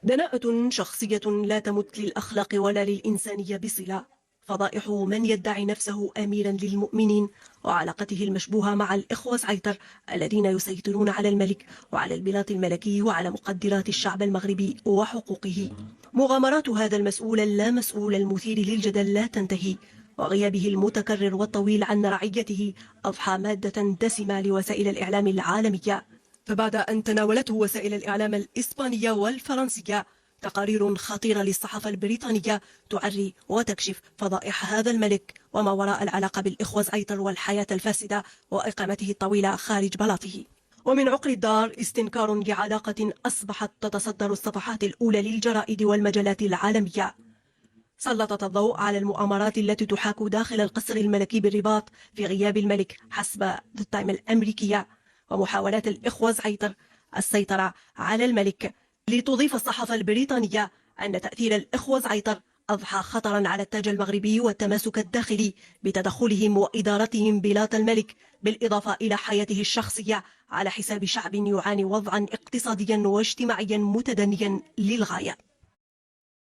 دناءة شخصية لا تمت للأخلاق ولا للإنسانية بصلة. فضائح من يدعي نفسه أميرا للمؤمنين وعلاقته المشبوهة مع الإخوة سعيطر الذين يسيطرون على الملك وعلى البلاط الملكي وعلى مقدرات الشعب المغربي وحقوقه. مغامرات هذا المسؤول اللامسؤول المثير للجدل لا تنتهي، وغيابه المتكرر والطويل عن رعيته أضحى مادة دسمة لوسائل الإعلام العالمية. فبعد أن تناولته وسائل الإعلام الإسبانية والفرنسية تقارير خطيرة للصحافة البريطانية تعري وتكشف فضائح هذا الملك وما وراء العلاقة بالإخوة سعيطر والحياة الفاسدة وإقامته الطويلة خارج بلاطه. ومن عقر الدار استنكار لعلاقة أصبحت تتصدر الصفحات الأولى للجرائد والمجلات العالمية. سلطت الضوء على المؤامرات التي تحاك داخل القصر الملكي بالرباط في غياب الملك حسب ذا تايم الأمريكية، ومحاولات الإخوة سعيطر السيطرة على الملك. لتضيف الصحافة البريطانية أن تأثير الإخوة سعيطر أضحى خطرا على التاج المغربي والتماسك الداخلي بتدخلهم وإدارتهم بلاط الملك، بالإضافة إلى حياته الشخصية على حساب شعب يعاني وضعا اقتصاديا واجتماعيا متدنيا للغاية.